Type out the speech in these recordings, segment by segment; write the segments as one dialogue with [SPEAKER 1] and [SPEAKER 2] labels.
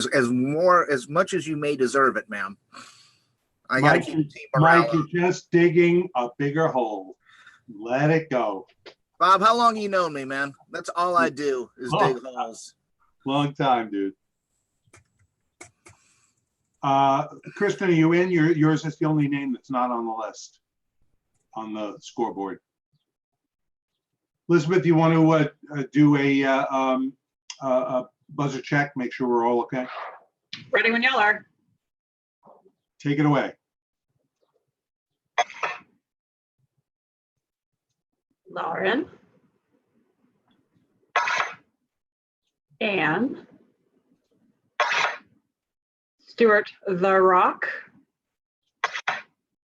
[SPEAKER 1] as much as you may deserve it, ma'am. I got to keep team morale.
[SPEAKER 2] Mike, you're just digging a bigger hole. Let it go.
[SPEAKER 1] Bob, how long you known me, man? That's all I do is dig holes.
[SPEAKER 2] Long time, dude. Kristen, are you in? Yours is the only name that's not on the list on the scoreboard. Elizabeth, you want to do a buzzer check? Make sure we're all okay.
[SPEAKER 3] Ready when y'all are.
[SPEAKER 2] Take it away.
[SPEAKER 3] Lauren. Anne. Stuart The Rock.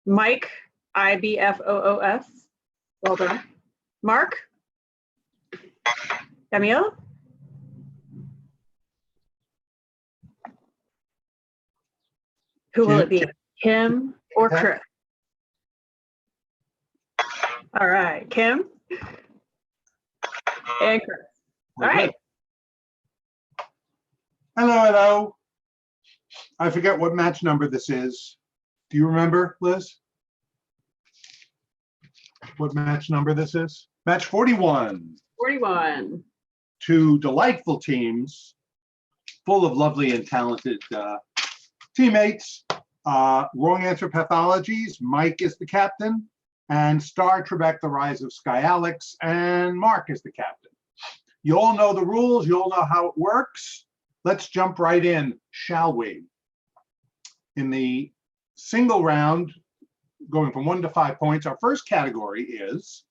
[SPEAKER 3] Mike IBFOOS. Well done. Mark. Camille. Who will it be? Kim or Chris? All right, Kim and Chris. All right.
[SPEAKER 2] Hello. I forget what match number this is. Do you remember, Liz? What match number this is? Match 41.
[SPEAKER 3] 41.
[SPEAKER 2] Two delightful teams, full of lovely and talented teammates. Wrong answer, Pathologies. Mike is the captain. And Star Trebek, The Rise of SkyAlex. And Mark is the captain. You all know the rules. You all know how it works. Let's jump right in, shall we? In the single round, going from 1 to 5 points, our first category is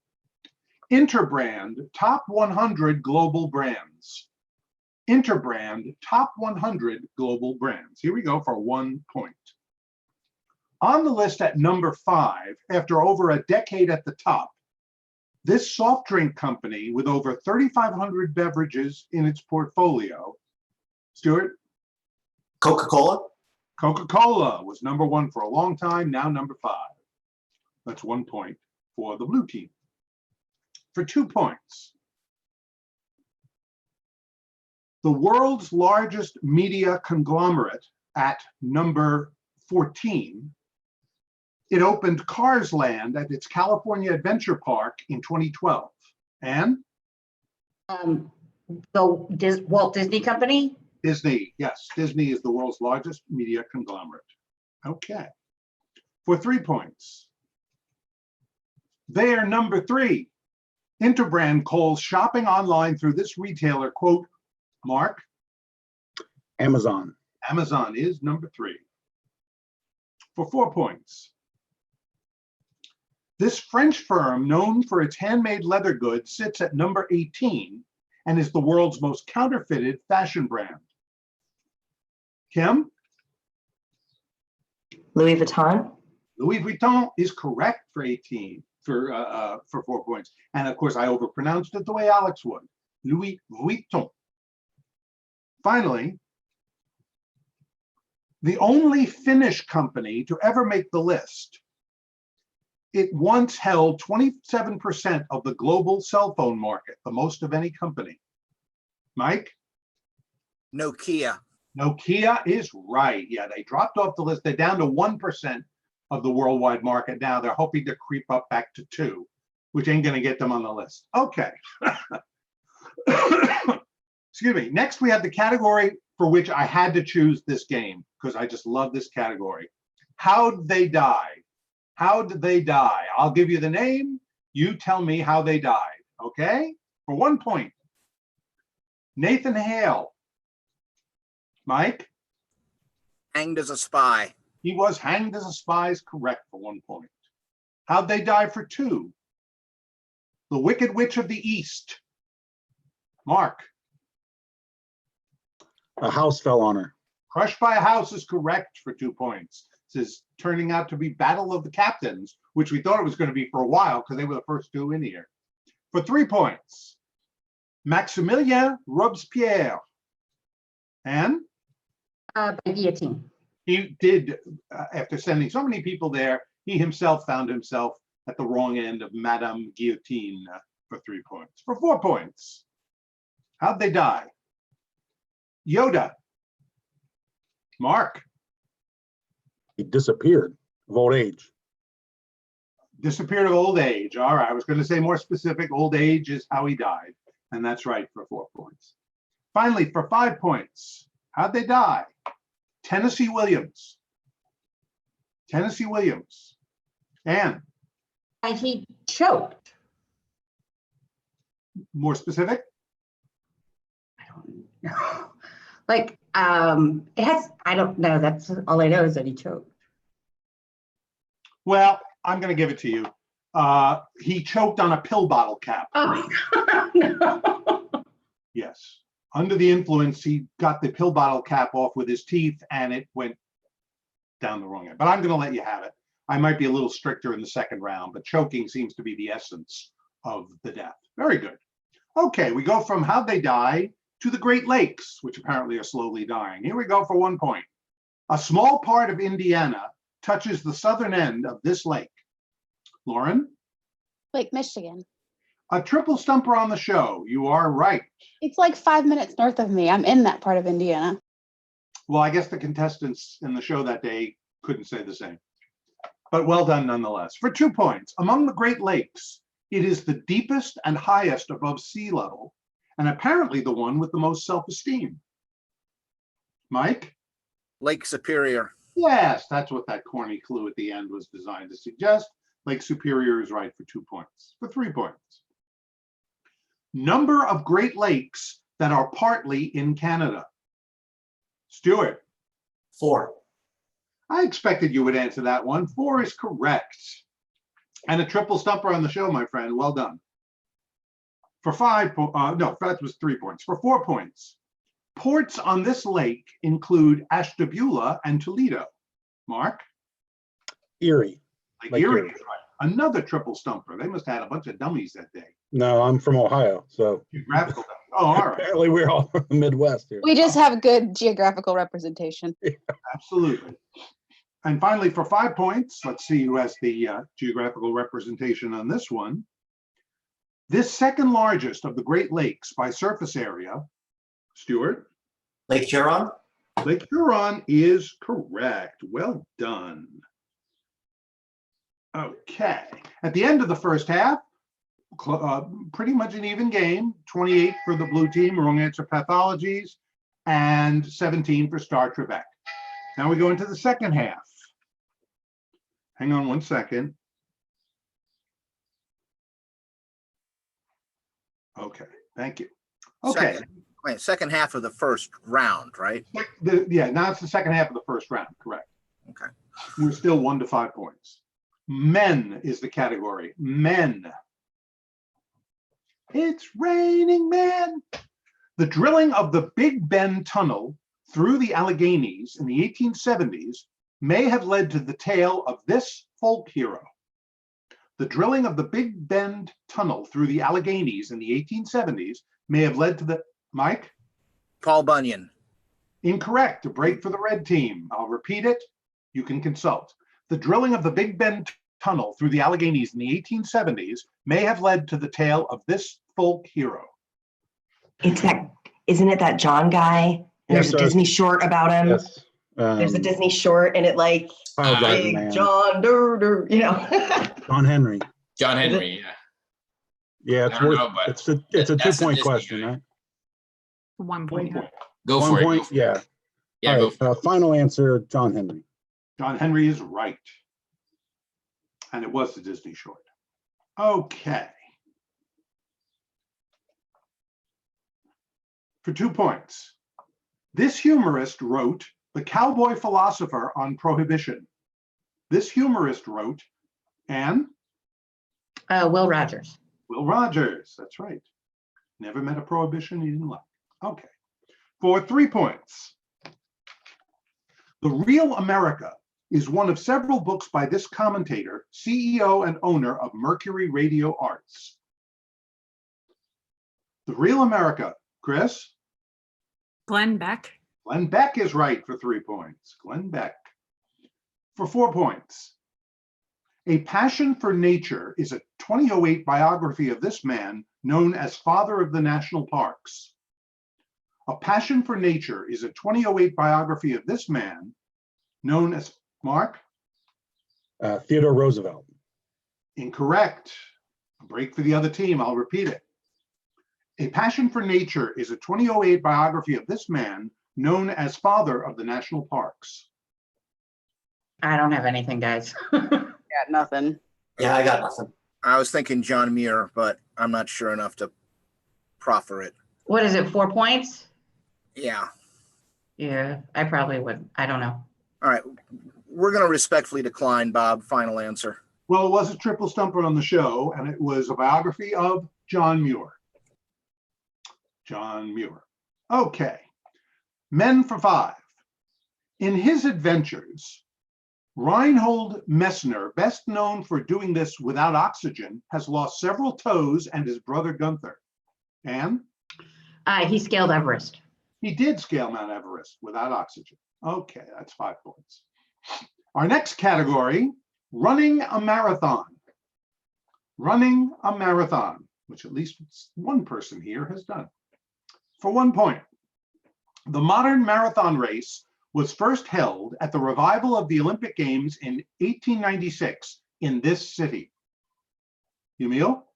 [SPEAKER 2] Interbrand Top 100 Global Brands. Interbrand Top 100 Global Brands. Here we go for 1 point. On the list at number 5, after over a decade at the top, this soft drink company with over 3,500 beverages in its portfolio, Stuart?
[SPEAKER 4] Coca-Cola?
[SPEAKER 2] Coca-Cola was number 1 for a long time, now number 5. That's 1 point for the blue team. For 2 points, the world's largest media conglomerate at number 14, it opened Cars Land at its California Adventure Park in 2012. And?
[SPEAKER 5] The Walt Disney Company?
[SPEAKER 2] Disney, yes. Disney is the world's largest media conglomerate. Okay. For 3 points. There, number 3. Interbrand calls shopping online through this retailer, quote, Mark?
[SPEAKER 4] Amazon.
[SPEAKER 2] Amazon is number 3. For 4 points. This French firm, known for its handmade leather goods, sits at number 18 and is the world's most counterfeited fashion brand. Kim?
[SPEAKER 5] Louis Vuitton.
[SPEAKER 2] Louis Vuitton is correct for 18, for 4 points. And of course, I overpronounced it the way Alex would. Louis Vuitton. Finally, the only Finnish company to ever make the list. It once held 27% of the global cell phone market, the most of any company. Mike?
[SPEAKER 1] Nokia.
[SPEAKER 2] Nokia is right. Yeah, they dropped off the list. They're down to 1% of the worldwide market now. They're hoping to creep up back to 2, which ain't going to get them on the list. Okay. Excuse me. Next, we have the category for which I had to choose this game because I just love this category. How did they die? How did they die? I'll give you the name. You tell me how they died. Okay? For 1 point. Nathan Hale. Mike?
[SPEAKER 1] Hanged as a spy.
[SPEAKER 2] He was hanged as a spy is correct for 1 point. How'd they die for 2? The Wicked Witch of the East. Mark?
[SPEAKER 4] A house fell on her.
[SPEAKER 2] Crushed by a House is correct for 2 points. This is turning out to be Battle of the Captains, which we thought it was going to be for a while because they were the first 2 in here. For 3 points, Maximilien Robespierre. And?
[SPEAKER 5] By guillotine.
[SPEAKER 2] He did, after sending so many people there, he himself found himself at the wrong end of Madame Guillotine for 3 points. For 4 points, how'd they die? Yoda. Mark,
[SPEAKER 4] He disappeared of old age.
[SPEAKER 2] disappeared of old age. All right, I was going to say more specific. Old age is how he died. And that's right for 4 points. Finally, for 5 points, how'd they die? Tennessee Williams. Tennessee Williams. Anne,
[SPEAKER 5] He choked.
[SPEAKER 2] more specific?
[SPEAKER 5] I don't know. Like, it has, I don't know. That's all I know is that he choked.
[SPEAKER 2] Well, I'm going to give it to you. He choked on a pill bottle cap.
[SPEAKER 5] Oh, no.
[SPEAKER 2] Yes. Under the influence, he got the pill bottle cap off with his teeth and it went down the wrong end. But I'm going to let you have it. I might be a little stricter in the second round, but choking seems to be the essence of the death. Very good. Okay, we go from how'd they die to the Great Lakes, which apparently are slowly dying. Here we go for 1 point. A small part of Indiana touches the southern end of this lake. Lauren?
[SPEAKER 6] Lake Michigan.
[SPEAKER 2] A triple stumper on the show. You are right.
[SPEAKER 6] It's like 5 minutes north of me. I'm in that part of Indiana.
[SPEAKER 2] Well, I guess the contestants in the show that day couldn't say the same. But well done nonetheless. For 2 points, among the Great Lakes, it is the deepest and highest above sea level, and apparently the one with the most self-esteem. Mike?
[SPEAKER 1] Lake Superior.
[SPEAKER 2] Yes, that's what that corny clue at the end was designed to suggest. Lake Superior is right for 2 points. For 3 points. Number of Great Lakes that are partly in Canada. Stuart?
[SPEAKER 7] 4.
[SPEAKER 2] I expected you would answer that one. 4 is correct. And a triple stumper on the show, my friend. Well done. For 5 points, no, that was 3 points. For 4 points, ports on this lake include Ashtabula and Toledo. Mark?
[SPEAKER 4] Erie.
[SPEAKER 2] Lake
[SPEAKER 4] Lake
[SPEAKER 2] Erie.
[SPEAKER 4] Erie.
[SPEAKER 2] Right. Another triple stumper. They must have had a bunch of dummies that day.
[SPEAKER 4] No, I'm from Ohio, so
[SPEAKER 2] Geographical. Oh, all right.
[SPEAKER 4] apparently we're all from the Midwest here.
[SPEAKER 6] We just have good geographical representation.
[SPEAKER 2] Absolutely. And finally, for 5 points, let's see who has the geographical representation on this one. This second largest of the Great Lakes by surface area, Stuart?
[SPEAKER 7] Lake Huron?
[SPEAKER 2] Lake Huron is correct. Well done. Okay. At the end of the first half, pretty much an even game. 28 for the blue team, wrong answer Pathologies, and 17 for Star Trebek. Now we go into the second half. Hang on 1 second. Okay, thank you. Okay,
[SPEAKER 1] Second half of the first round, right?
[SPEAKER 2] yeah, now it's the second half of the first round, correct.
[SPEAKER 1] Okay.
[SPEAKER 2] We're still 1 to 5 points. Men is the category. Men. It's raining men. The drilling of the Big Bend Tunnel through the Alleghenies in the 1870s may have led to the tale of this folk hero. The drilling of the Big Bend Tunnel through the Alleghenies in the 1870s may have led to the, Mike?
[SPEAKER 1] Paul Bunyan.
[SPEAKER 2] Incorrect. A break for the red team. I'll repeat it. You can consult. The drilling of the Big Bend Tunnel through the Alleghenies in the 1870s may have led to the tale of this folk hero.
[SPEAKER 8] It's that, isn't it that John guy? And
[SPEAKER 4] Yes,
[SPEAKER 8] there's a
[SPEAKER 4] sir.
[SPEAKER 8] Disney short about him.
[SPEAKER 4] Yes.
[SPEAKER 8] There's a Disney short and it like,
[SPEAKER 4] Pile driver
[SPEAKER 8] Big
[SPEAKER 4] man.
[SPEAKER 8] John, you know.
[SPEAKER 4] John Henry.
[SPEAKER 9] John Henry, yeah.
[SPEAKER 4] Yeah, it's
[SPEAKER 9] I don't
[SPEAKER 4] worth,
[SPEAKER 9] know, but
[SPEAKER 4] it's a
[SPEAKER 9] that's a
[SPEAKER 4] 2 point
[SPEAKER 9] Disney
[SPEAKER 4] question,
[SPEAKER 9] guy.
[SPEAKER 4] right?
[SPEAKER 5] 1
[SPEAKER 2] 1
[SPEAKER 5] point.
[SPEAKER 2] point.
[SPEAKER 9] Go
[SPEAKER 4] 1
[SPEAKER 9] for it.
[SPEAKER 4] point,
[SPEAKER 9] Go for it.
[SPEAKER 4] yeah.
[SPEAKER 9] Yeah,
[SPEAKER 4] All
[SPEAKER 9] go
[SPEAKER 4] right,
[SPEAKER 9] for it.
[SPEAKER 4] final answer, John Henry.
[SPEAKER 2] John Henry is right. And it was the Disney short. Okay. For 2 points. This humorist wrote The Cowboy Philosopher on Prohibition. This humorist wrote, Anne?
[SPEAKER 5] Will Rogers.
[SPEAKER 2] Will Rogers, that's right. Never met a prohibition he didn't like. Okay. For 3 points. The Real America is one of several books by this commentator, CEO and owner of Mercury Radio Arts. The Real America, Chris?
[SPEAKER 10] Glenn Beck.
[SPEAKER 2] Glenn Beck is right for 3 points. Glenn Beck. For 4 points. A Passion for Nature is a 2008 biography of this man known as Father of the National Parks. A Passion for Nature is a 2008 biography of this man known as Mark?
[SPEAKER 4] Theodore Roosevelt.
[SPEAKER 2] Incorrect. A break for the other team. I'll repeat it. A Passion for Nature is a 2008 biography of this man known as father of the national parks.
[SPEAKER 5] I don't have anything, guys.
[SPEAKER 6] Got nothing.
[SPEAKER 7] Yeah, I got nothing.
[SPEAKER 1] I was thinking John Muir, but I'm not sure enough to proffer it.
[SPEAKER 5] What is it, 4 points?
[SPEAKER 1] Yeah.
[SPEAKER 5] Yeah, I probably would. I don't know.
[SPEAKER 1] All right. We're going to respectfully decline, Bob. Final answer.
[SPEAKER 2] Well, it was a triple stumper on the show, and it was a biography of John Muir. John Muir. Okay. Men for 5. In his adventures, Reinhold Messner, best known for doing this without oxygen, has lost several toes and his brother Gunther. And
[SPEAKER 5] He scaled Everest.
[SPEAKER 2] he did scale Mount Everest without oxygen. Okay, that's 5 points. Our next category, running a marathon. Running a marathon, which at least one person here has done. For 1 point, the modern marathon race was first held at the revival of the Olympic Games in 1896 in this city. Emil?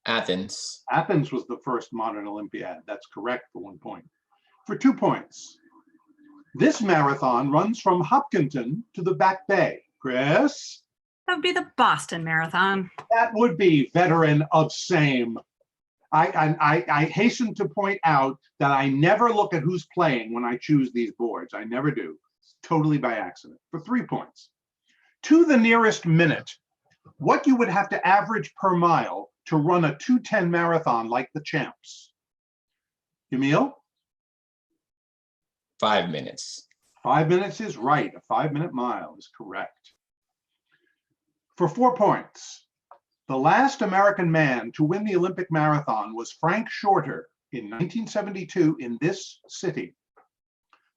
[SPEAKER 9] Athens.
[SPEAKER 2] Athens was the first modern Olympiad. That's correct for 1 point. For 2 points, this marathon runs from Hopkinton to the Back Bay. Chris?
[SPEAKER 10] That would be the Boston Marathon.
[SPEAKER 2] That would be veteran of same. I hasten to point out that I never look at who's playing when I choose these boards. I never do. It's totally by accident. For 3 points. To the nearest minute, what you would have to average per mile to run a 2:10 marathon like the champs. Emil?
[SPEAKER 9] 5 minutes.
[SPEAKER 2] 5 minutes is right. A 5-minute mile is correct. For 4 points, the last American man to win the Olympic marathon was Frank Shorter in 1972 in this city.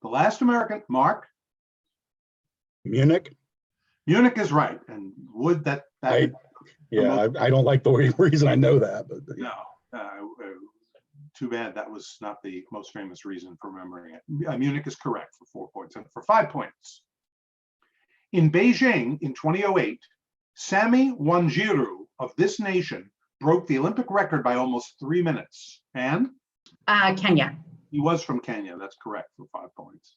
[SPEAKER 2] The last American, Mark?
[SPEAKER 4] Munich.
[SPEAKER 2] Munich is right. And would that
[SPEAKER 4] I don't like the reason I know that, but
[SPEAKER 2] no, too bad that was not the most famous reason for remembering it. Munich is correct for 4 points. And for 5 points, in Beijing in 2008, Sami Wanjiru of this nation broke the Olympic record by almost 3 minutes. And
[SPEAKER 5] Kenya.
[SPEAKER 2] he was from Kenya. That's correct for 5 points.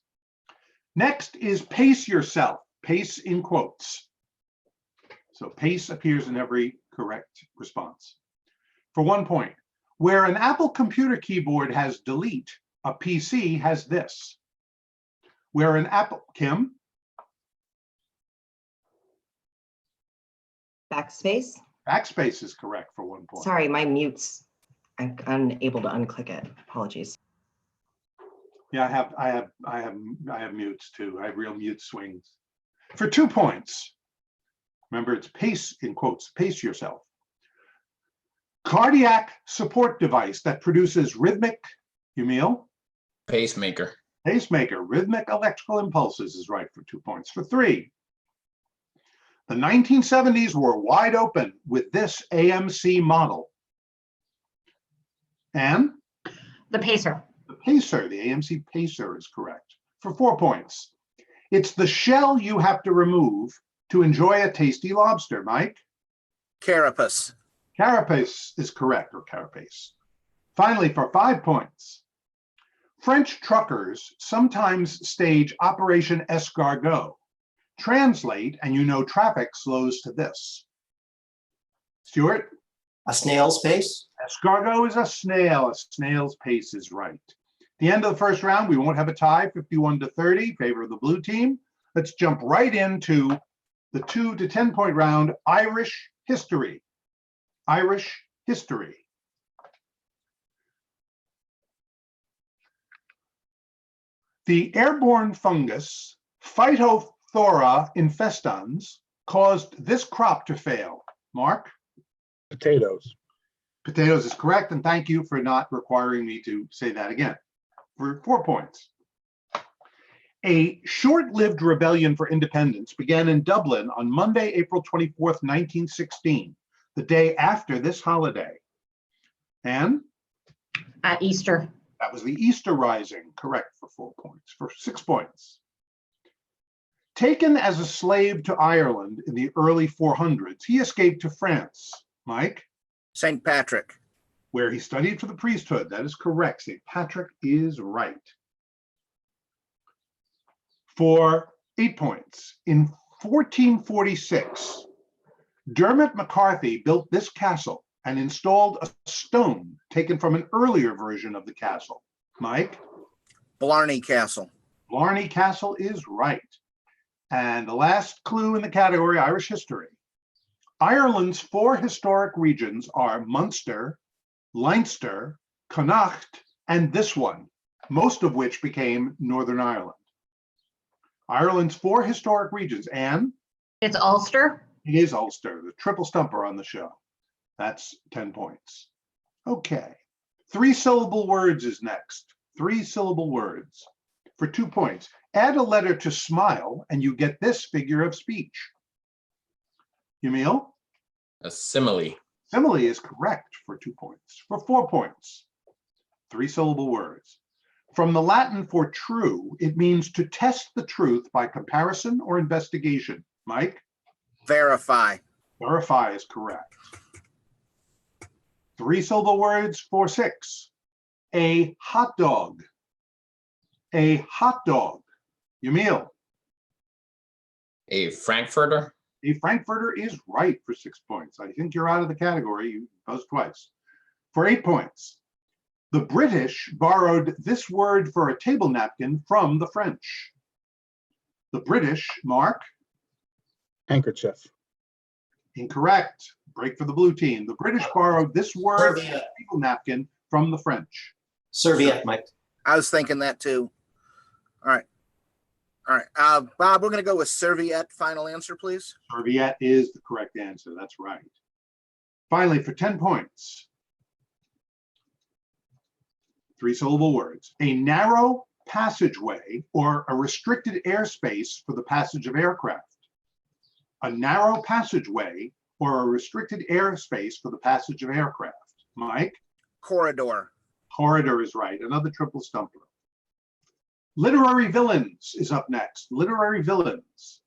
[SPEAKER 2] Next is pace yourself. Pace in quotes. So pace appears in every correct response. For 1 point, where an Apple computer keyboard has delete, a PC has this. Where an Apple, Kim?
[SPEAKER 8] Backspace.
[SPEAKER 2] Backspace is correct for 1 point.
[SPEAKER 8] Sorry, my mute's, I'm unable to unclick it. Apologies.
[SPEAKER 2] Yeah, I have mutes too. I have real mute swings. For 2 points, remember it's pace in quotes, pace yourself. Cardiac support device that produces rhythmic, Emil?
[SPEAKER 9] Pacemaker.
[SPEAKER 2] Pacemaker, rhythmic electrical impulses is right for 2 points. For 3, the 1970s were wide open with this AMC model. And?
[SPEAKER 5] The Pacer.
[SPEAKER 2] The Pacer, the AMC Pacer is correct. For 4 points, it's the shell you have to remove to enjoy a tasty lobster, Mike.
[SPEAKER 1] Carapace.
[SPEAKER 2] Carapace is correct, or carapace. Finally, for 5 points, French truckers sometimes stage Operation Escargot. Translate, and you know traffic slows to this. Stuart?
[SPEAKER 7] A snail's pace?
[SPEAKER 2] Escargot is a snail. A snail's pace is right. The end of the first round, we won't have a tie, 51-30, favor of the blue team. Let's jump right into the 2 to 10 point round, Irish history. Irish history. The airborne fungus Phytophthora infestans caused this crop to fail. Mark?
[SPEAKER 4] potatoes.
[SPEAKER 2] Potatoes is correct, and thank you for not requiring me to say that again. For 4 points. A short-lived rebellion for independence began in Dublin on Monday, April 24th, 1916, the day after this holiday. And?
[SPEAKER 5] Easter.
[SPEAKER 2] That was the Easter Rising, correct, for 4 points. For 6 points. Taken as a slave to Ireland in the early 400s, he escaped to France. Mike?
[SPEAKER 1] St. Patrick.
[SPEAKER 2] Where he studied for the priesthood. That is correct. St. Patrick is right. For 8 points. In 1446, Dermot McCarthy built this castle and installed a stone taken from an earlier version of the castle. Mike?
[SPEAKER 1] Blarney Castle.
[SPEAKER 2] Blarney Castle is right. And the last clue in the category, Irish history. Ireland's 4 historic regions are Munster, Leinster, Connacht, and this one, most of which became Northern Ireland. Ireland's 4 historic regions, and
[SPEAKER 5] It's Ulster.
[SPEAKER 2] it is Ulster, the triple stumper on the show. That's 10 points. Okay, 3-syllable words is next. 3-syllable words for 2 points. Add a letter to smile and you get this figure of speech. Yamil?
[SPEAKER 9] A simile.
[SPEAKER 2] Simile is correct for 2 points. For 4 points, 3-syllable words. From the Latin for true, it means to test the truth by comparison or investigation. Mike?
[SPEAKER 1] Verify.
[SPEAKER 2] Verify is correct. 3-syllable words for 6. A hot dog. A hot dog. Yamil?
[SPEAKER 9] A Frankfurter.
[SPEAKER 2] A Frankfurter is right for 6 points. I think you're out of the category. You buzzed twice. For 8 points. The British borrowed this word for a table napkin from the French. The British, Mark?
[SPEAKER 4] Handkerchief.
[SPEAKER 2] Incorrect. Break for the blue team. The British borrowed this word for a
[SPEAKER 7] Serviette.
[SPEAKER 2] table napkin from the French.
[SPEAKER 7] Serviette, Mike.
[SPEAKER 1] I was thinking that too. All right. All right. Bob, we're going to go with serviette. Final answer, please.
[SPEAKER 2] Serviette is the correct answer. That's right. Finally, for 10 points. 3-syllable words. A narrow passageway or a restricted airspace for the passage of aircraft. A narrow passageway or a restricted airspace for the passage of aircraft. Mike?
[SPEAKER 1] Corridor.
[SPEAKER 2] Corridor is right. Another triple stumper. Literary villains is up next. Literary villains.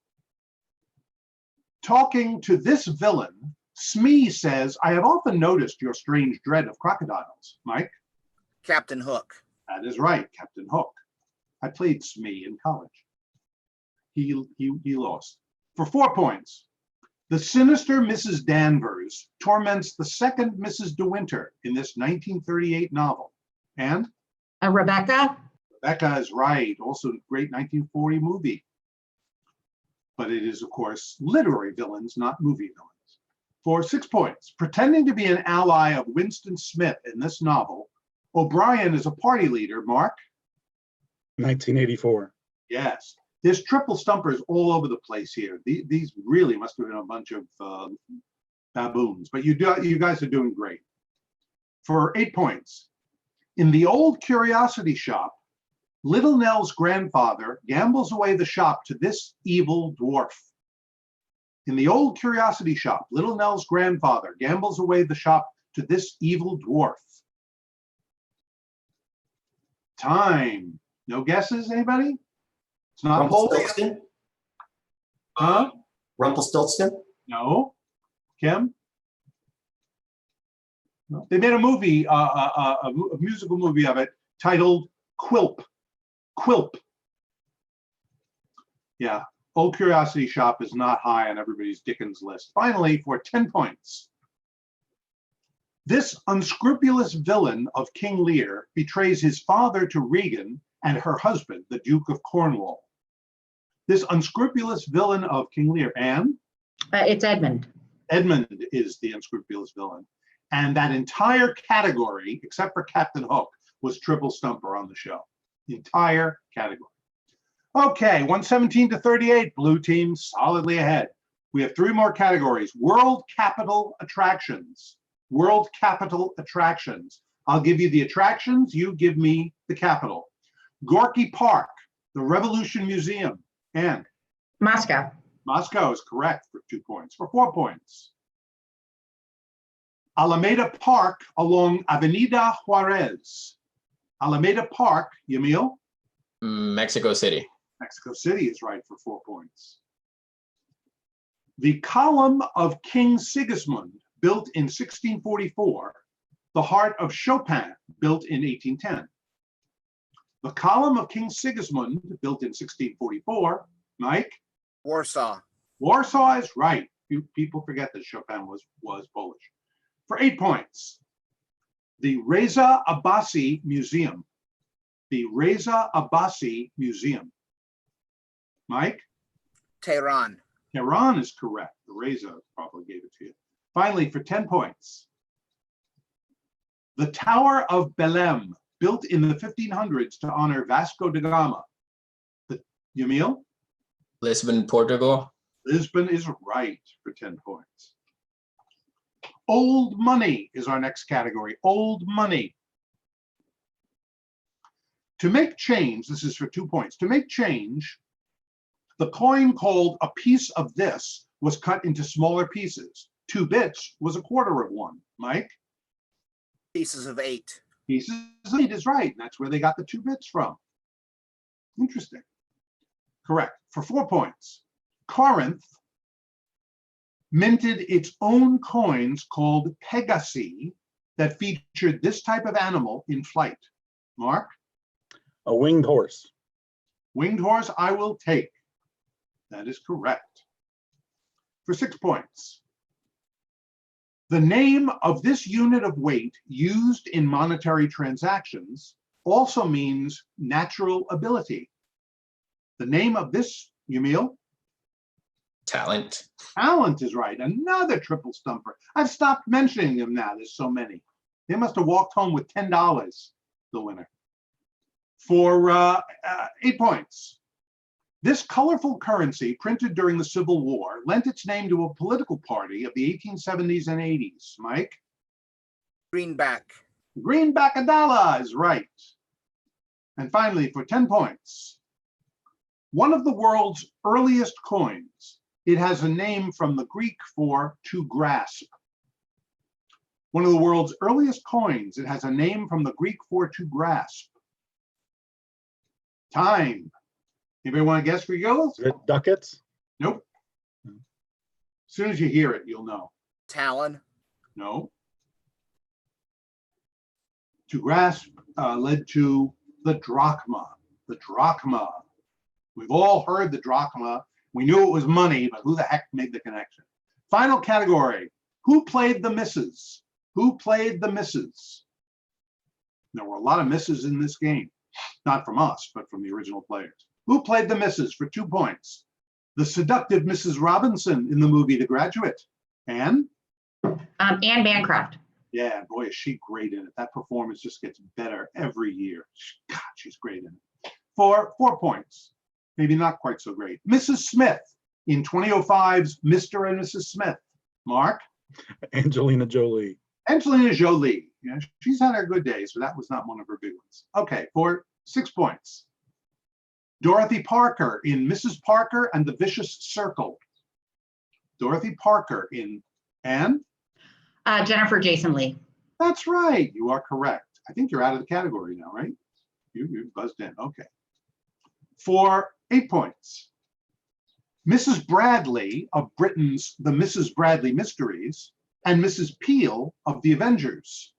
[SPEAKER 2] Talking to this villain, Smee says, I have often noticed your strange dread of crocodiles. Mike?
[SPEAKER 1] Captain Hook.
[SPEAKER 2] That is right, Captain Hook. I played Smee in college. He lost. For 4 points, the sinister Mrs. Danvers torments the second Mrs. De Winter in this 1938 novel. And
[SPEAKER 5] Rebecca.
[SPEAKER 2] Rebecca is right. Also a great 1940 movie. But it is, of course, literary villains, not movie villains. For 6 points, pretending to be an ally of Winston Smith in this novel, O'Brien is a party leader. Mark?
[SPEAKER 4] 1984.
[SPEAKER 2] Yes. There's triple stumpers all over the place here. These really must have been a bunch of baboons, but you guys are doing great. For 8 points, in the old curiosity shop, Little Nell's grandfather gambles away the shop to this evil dwarf. In the old curiosity shop, Little Nell's grandfather gambles away the shop to this evil dwarf. Time. No guesses, anybody? It's not holding.
[SPEAKER 7] Rumpelstiltskin?
[SPEAKER 2] Huh?
[SPEAKER 7] Rumpelstiltskin?
[SPEAKER 2] No. Kim? No. They made a movie, a musical movie of it titled Quilp. Quilp. Yeah. Old Curiosity Shop is not high on everybody's Dickens list. Finally, for 10 points. This unscrupulous villain of King Lear betrays his father to Regan and her husband, the Duke of Cornwall. This unscrupulous villain of King Lear, and?
[SPEAKER 5] It's Edmund.
[SPEAKER 2] Edmund is the unscrupulous villain. And that entire category, except for Captain Hook, was triple stumper on the show. The entire category. Okay, 117 to 38, blue team solidly ahead. We have 3 more categories. World capital attractions. World capital attractions. I'll give you the attractions, you give me the capital. Gorky Park, the Revolution Museum, and?
[SPEAKER 5] Moscow.
[SPEAKER 2] Moscow is correct for 2 points. For 4 points. Alameda Park along Avenida Juarez. Alameda Park, Yamil.
[SPEAKER 9] Mexico City.
[SPEAKER 2] Mexico City is right for 4 points. The column of King Sigismund, built in 1644, the heart of Chopin, built in 1810. The column of King Sigismund, built in 1644, Mike?
[SPEAKER 1] Warsaw.
[SPEAKER 2] Warsaw is right. People forget that Chopin was Polish. For 8 points. The Reza Abbasi Museum. The Reza Abbasi Museum. Mike?
[SPEAKER 1] Tehran.
[SPEAKER 2] Tehran is correct. The Reza probably gave it to you. Finally, for 10 points. The Tower of Belém, built in the 1500s to honor Vasco da Gama. Yamil?
[SPEAKER 9] Lisbon, Portugal.
[SPEAKER 2] Lisbon is right for 10 points. Old money is our next category. Old money. To make change, this is for 2 points. To make change, the coin called a piece of this was cut into smaller pieces. 2 bits was a quarter of one. Mike?
[SPEAKER 1] Pieces of 8.
[SPEAKER 2] Pieces of 8 is right. And that's where they got the 2 bits from. Interesting. Correct. For 4 points. Corinth minted its own coins called Pegasi that featured this type of animal in flight. Mark?
[SPEAKER 4] A winged horse.
[SPEAKER 2] Winged horse, I will take. That is correct. For 6 points. The name of this unit of weight used in monetary transactions also means natural ability. The name of this, Yamil?
[SPEAKER 9] Talent.
[SPEAKER 2] Talent is right. Another triple stumper. I've stopped mentioning them now. There's so many. They must have walked home with $10, the winner. For 8 points. This colorful currency, printed during the Civil War, lent its name to a political party of the 1870s and 80s. Mike?
[SPEAKER 1] Greenback.
[SPEAKER 2] Greenback a dollar is right. And finally, for 10 points. One of the world's earliest coins. It has a name from the Greek for to grasp. One of the world's earliest coins. It has a name from the Greek for to grasp. Time. Anybody want to guess for yours?
[SPEAKER 4] Is it ducats?
[SPEAKER 2] Nope. As soon as you hear it, you'll know.
[SPEAKER 1] Talon.
[SPEAKER 2] No. To grasp led to the drachma. The drachma. We've all heard the drachma. We knew it was money, but who the heck made the connection? Final category. Who played the misses? Who played the misses? There were a lot of misses in this game. Not from us, but from the original players. Who played the misses for 2 points? The seductive Mrs. Robinson in the movie The Graduate. Anne?
[SPEAKER 5] Anne Bancroft.
[SPEAKER 2] Yeah, boy, is she great in it. That performance just gets better every year. God, she's great in it. For 4 points. Maybe not quite so great. Mrs. Smith in 2005's Mr. and Mrs. Smith. Mark?
[SPEAKER 4] Angelina Jolie.
[SPEAKER 2] Angelina Jolie. Yeah, she's had her good days, but that was not one of her big ones. Okay, for 6 points. Dorothy Parker in Mrs. Parker and the Vicious Circle. Dorothy Parker in Anne?
[SPEAKER 5] Jennifer Jason Leigh.
[SPEAKER 2] That's right. You are correct. I think you're out of the category now, right? You buzzed in. Okay. For 8 points. Mrs. Bradley of Britain's The Mrs. Bradley Mysteries and Mrs. Peel of The Avengers.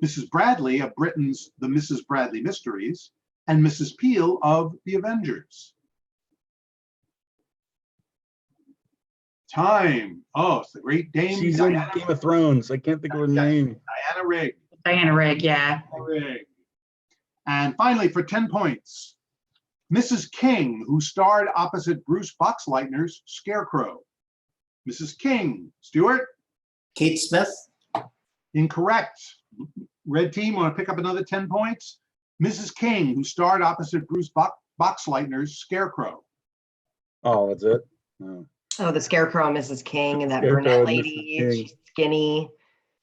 [SPEAKER 2] Mrs. Bradley of Britain's The Mrs. Bradley Mysteries and Mrs. Peel of The Avengers. Time. Oh, it's the great Dame
[SPEAKER 4] She's in
[SPEAKER 2] Diana,
[SPEAKER 4] Game of Thrones. I can't think of her name.
[SPEAKER 2] Diana Rigg.
[SPEAKER 5] Diana Rigg, yeah.
[SPEAKER 2] Rigg. And finally, for 10 points, Mrs. King, who starred opposite Bruce Boxleitner's Scarecrow. Mrs. King. Stuart?
[SPEAKER 7] Kate Smith.
[SPEAKER 2] Incorrect. Red team, want to pick up another 10 points? Mrs. King, who starred opposite Bruce Boxleitner's Scarecrow.
[SPEAKER 4] Oh, that's it? Oh.
[SPEAKER 8] Oh, the Scarecrow and Mrs. King and that
[SPEAKER 4] Scarecrow
[SPEAKER 8] brunette
[SPEAKER 4] and
[SPEAKER 8] lady.
[SPEAKER 4] Mrs. King.
[SPEAKER 8] She's skinny.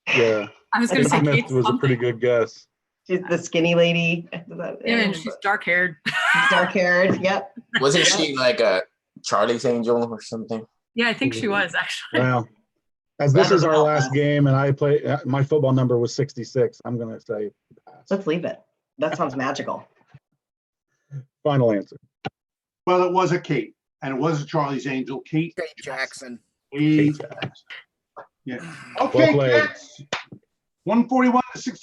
[SPEAKER 4] Yeah.
[SPEAKER 10] I was going to say
[SPEAKER 4] Smith
[SPEAKER 10] Kate
[SPEAKER 4] was a pretty
[SPEAKER 10] something.
[SPEAKER 4] good guess.
[SPEAKER 8] She's the skinny lady.
[SPEAKER 10] Yeah, and she's dark haired.
[SPEAKER 8] dark haired. Yep.
[SPEAKER 9] Wasn't she like a Charlie's Angel or something?
[SPEAKER 10] Yeah, I think she was actually.
[SPEAKER 4] Well, as this is our last game and I play, my football number was 66, I'm going to say pass.
[SPEAKER 8] Let's leave it. That sounds magical.
[SPEAKER 4] Final answer.
[SPEAKER 2] Well, it was a Kate, and it was a Charlie's Angel, Kate.
[SPEAKER 1] Kate Jackson.
[SPEAKER 2] Kate. Yeah. Okay,
[SPEAKER 4] played.
[SPEAKER 2] kids. 141 to 60.